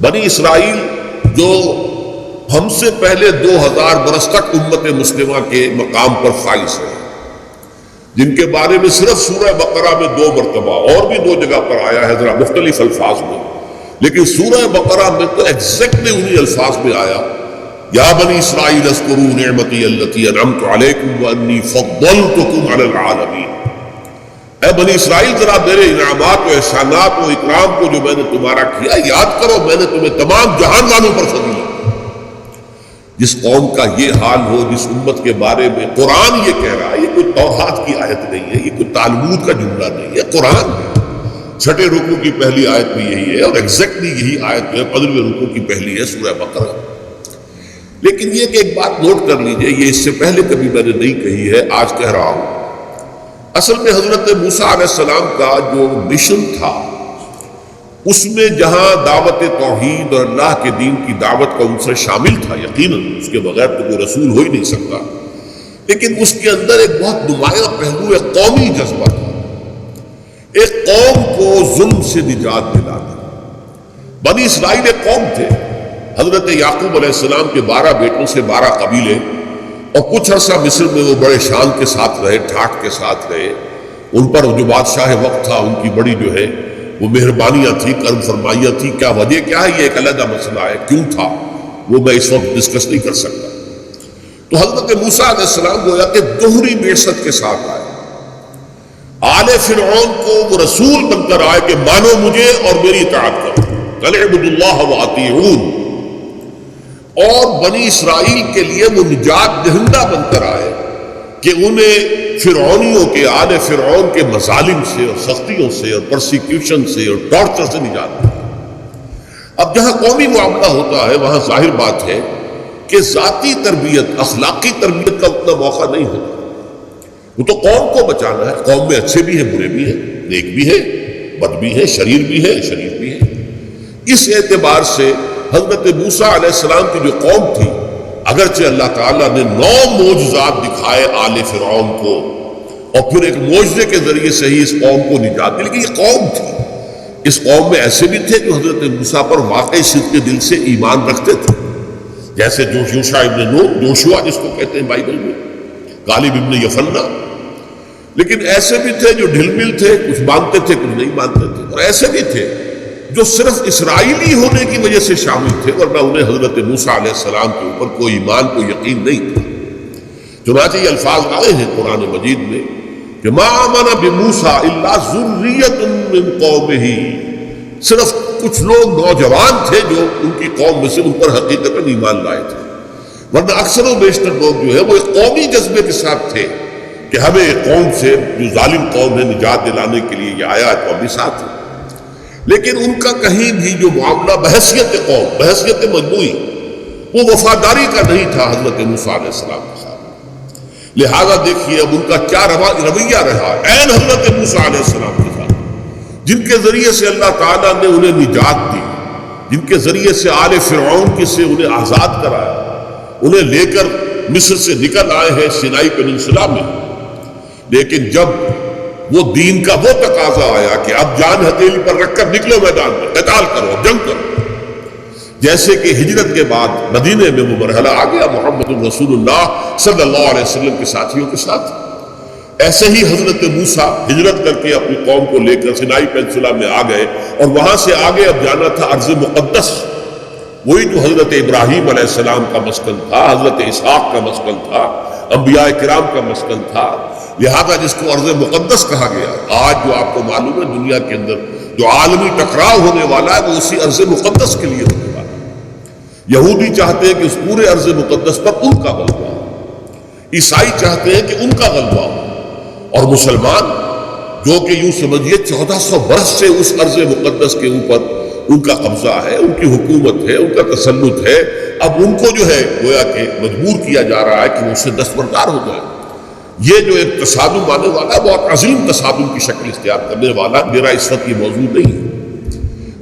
بنی اسرائیل جو ہم سے پہلے 2000 برس تک امت مسلمہ کے مقام پر فائز ہے، جن کے بارے میں صرف سورہ بقرہ میں 2 مرتبہ اور بھی 2 جگہ پر آیا ہے ذرا مختلف الفاظ میں، لیکن سورہ بقرہ میں تو ایگزیکٹلی انہی الفاظ میں آیا، یا بنی اسرائیل اذکروا نعمتی التی انعمت علیکم وانی فضلتکم علی العالمین، اے بنی اسرائیل ذرا میرے انعامات و احسانات و اکرام کو جو میں نے تمہارا کیا یاد کرو، میں نے تمہیں تمام جہان والوں پر فضیلت۔ جس قوم کا یہ حال ہو، جس امت کے بارے میں قرآن یہ کہہ رہا ہے، یہ کوئی توحید کی آیت نہیں ہے، یہ کوئی تالمود کا جملہ نہیں ہے، قرآن ہے۔ 6 رکوع کی پہلی آیت بھی یہی ہے، اور ایگزیکٹلی یہی آیت جو ہے 15ویں رکوع کی پہلی ہے سورہ بقرہ۔ لیکن یہ کہ ایک بات نوٹ کر لیجئے، یہ اس سے پہلے کبھی میں نے نہیں کہی ہے، آج کہہ رہا ہوں۔ اصل میں حضرت موسیٰ علیہ السلام کا جو مشن تھا، اس میں جہاں دعوت توحید اور اللہ کے دین کی دعوت کا عنصر شامل تھا، یقیناً اس کے بغیر تو کوئی رسول ہو ہی نہیں سکتا، لیکن اس کے اندر ایک بہت نمایاں پہلو ایک قومی جذبہ تھا، ایک قوم کو ظلم سے نجات دلانا۔ بنی اسرائیل ایک قوم تھے، حضرت یعقوب علیہ السلام کے 12 بیٹوں سے 12 قبیلے، اور کچھ عرصہ مصر میں وہ بڑے شان کے ساتھ رہے، ٹھاٹ کے ساتھ رہے، ان پر جو بادشاہ وقت تھا ان کی بڑی جو ہے وہ مہربانیاں تھی، کرم فرمائیاں تھی۔ کیا وجہ کیا ہے یہ ایک علیحدہ مسئلہ ہے، کیوں تھا وہ میں اس وقت ڈسکس نہیں کر سکتا۔ تو حضرت موسیٰ علیہ السلام گویا کہ دوہری بعثت کے ساتھ آئے، آل فرعون کو وہ رسول بن کر آئے کہ مانو مجھے اور میری اطاعت کرو، قل اعبدوا اللہ واطیعون، اور بنی اسرائیل کے لیے وہ نجات دہندہ بن کر آئے کہ انہیں فرعونیوں کے، آل فرعون کے مظالم سے اور سختیوں سے اور پرسیکیوشن سے اور ٹارچر سے نجات دے۔ اب جہاں قومی معاملہ ہوتا ہے وہاں ظاہر بات ہے کہ ذاتی تربیت، اخلاقی تربیت کا اتنا موقع نہیں ہوتا، وہ تو قوم کو بچانا ہے۔ قوم میں اچھے بھی ہیں، برے بھی ہیں، نیک بھی ہیں، بد بھی ہیں، شریر بھی ہے، شریف بھی ہے۔ اس اعتبار سے حضرت موسیٰ علیہ السلام کی جو قوم تھی، اگرچہ اللہ تعالیٰ نے 9 معجزات دکھائے آل فرعون کو، اور پھر ایک معجزے کے ذریعے سے ہی اس قوم کو نجات دی، لیکن یہ قوم تھی۔ اس قوم میں ایسے بھی تھے جو حضرت موسیٰ پر واقعی صدق دل سے ایمان رکھتے تھے، جیسے یوشع ابن نون، جوشوا جس کو کہتے ہیں بائبل میں، غالب ابن یفنہ۔ لیکن ایسے بھی تھے جو ڈھل مل تھے، کچھ مانتے تھے کچھ نہیں مانتے تھے، اور ایسے بھی تھے جو صرف اسرائیلی ہونے کی وجہ سے شامل تھے، ورنہ انہیں حضرت موسیٰ علیہ السلام کے اوپر کوئی ایمان، کوئی یقین نہیں تھا۔ چنانچہ یہ الفاظ آئے ہیں قرآن مجید میں کہ ما آمن بموسیٰ الا ذریۃ من قومہ، صرف کچھ لوگ نوجوان تھے جو ان کی قوم میں سے ان پر حقیقتاً ایمان لائے تھے، ورنہ اکثر و بیشتر لوگ جو ہے وہ ایک قومی جذبے کے ساتھ تھے کہ ہمیں قوم سے، جو ظالم قوم ہے، نجات دلانے کے لیے یہ آیا تو ہم بھی ساتھ ہیں۔ لیکن ان کا کہیں بھی جو معاملہ بحیثیت قوم، بحیثیت مجموعی، وہ وفاداری کا نہیں تھا حضرت موسیٰ علیہ السلام کے ساتھ۔ لہذا دیکھیے اب ان کا کیا رویہ رہا عین حضرت موسیٰ علیہ السلام کے ساتھ، جن کے ذریعے سے اللہ تعالیٰ نے انہیں نجات دی، جن کے ذریعے سے آل فرعون کی سے انہیں آزاد کرایا، انہیں لے کر مصر سے نکل آئے ہیں سینائی پیننسلا میں۔ لیکن جب وہ دین کا وہ تقاضا آیا کہ اب جان ہتھیلی پر رکھ کر نکلو میدان میں، قتال کرو، جنگ کرو، جیسے کہ ہجرت کے بعد مدینے میں وہ مرحلہ آ گیا محمد رسول اللہ صلی اللہ علیہ وسلم کے ساتھیوں کے ساتھ، ایسے ہی حضرت موسیٰ ہجرت کر کے اپنی قوم کو لے کر سینائی پیننسلا میں آ گئے، اور وہاں سے آگے اب جانا تھا ارض مقدس، وہی جو حضرت ابراہیم علیہ السلام کا مسکن تھا، حضرت اسحاق کا مسکن تھا، انبیاء کرام کا مسکن تھا، لہذا جس کو ارض مقدس کہا گیا۔ آج جو آپ کو معلوم ہے دنیا کے اندر جو عالمی ٹکراؤ ہونے والا ہے وہ اسی ارض مقدس کے لیے ہونے والا ہے۔ یہودی چاہتے ہیں کہ اس پورے ارض مقدس پر ان کا غلبہ ہو، عیسائی چاہتے ہیں کہ ان کا غلبہ ہو، اور مسلمان جو کہ یوں سمجھیے 1400 برس سے اس ارض مقدس کے اوپر ان کا قبضہ ہے، ان کی حکومت ہے، ان کا تسلط ہے، اب ان کو جو ہے گویا کہ مجبور کیا جا رہا ہے کہ وہ اس سے دستبردار ہو جائے۔ یہ جو ایک تصادم آنے والا ہے، بہت عظیم تصادم کی شکل اختیار کرنے والا، میرا اس وقت یہ موضوع نہیں ہے۔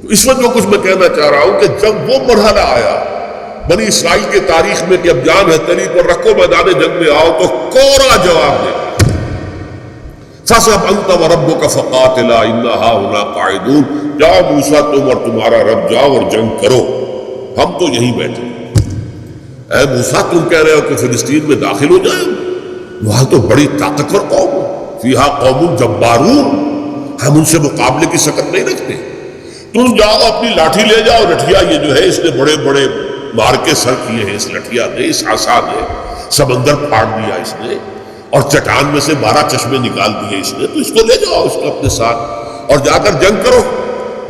تو اس وقت جو کچھ میں کہنا چاہ رہا ہوں کہ جب وہ مرحلہ آیا بنی اسرائیل کے تاریخ میں کہ اب جان ہتھیلی پر رکھو، میدان جنگ میں آؤ، تو کوڑا جواب دے فَاذْهَبْ أَنْتَ وَرَبُّكَ فَقَاتِلَا إِنَّا هَاهُنَا قَاعِدُونَ، جاؤ موسیٰ تم اور تمہارا رب جاؤ اور جنگ کرو، ہم تو یہیں بیٹھے۔ اے موسیٰ تم کہہ رہے ہو کہ فلسطین میں داخل ہو جائیں، وہاں تو بڑی طاقتور قوم ہے، فیہا قوم جبارون، ہم ان سے مقابلے کی سکت نہیں رکھتے، تم جاؤ اپنی لاٹھی لے جاؤ۔ لٹھیا یہ جو ہے اس نے بڑے بڑے مار کے سر کیے ہیں، اس لٹھیا نے، اس عصا نے سمندر پھاڑ دیا اس نے، اور چٹان میں سے 12 چشمے نکال دیے اس نے، تو اس کو لے جاؤ اس کو اپنے ساتھ اور جا کر جنگ کرو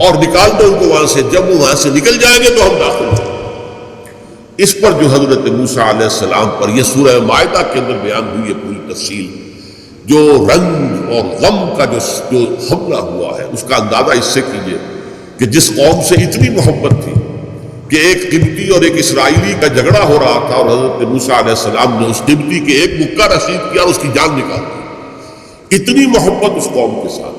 اور نکال دو ان کو وہاں سے۔ جب وہ وہاں سے نکل جائیں گے تو ہم داخل ہوں۔ اس پر جو حضرت موسیٰ علیہ السلام پر یہ سورہ مائدہ کے اندر بیان ہوئی ہے پوری تفصیل، جو رنج اور غم کا جو حملہ ہوا ہے اس کا اندازہ اس سے کیجئے کہ جس قوم سے اتنی محبت تھی کہ ایک قبطی اور ایک اسرائیلی کا جھگڑا ہو رہا تھا اور حضرت موسیٰ علیہ السلام نے اس قبطی کے ایک مکہ رسید کیا اور اس کی جان نکال دی، اتنی محبت اس قوم کے ساتھ۔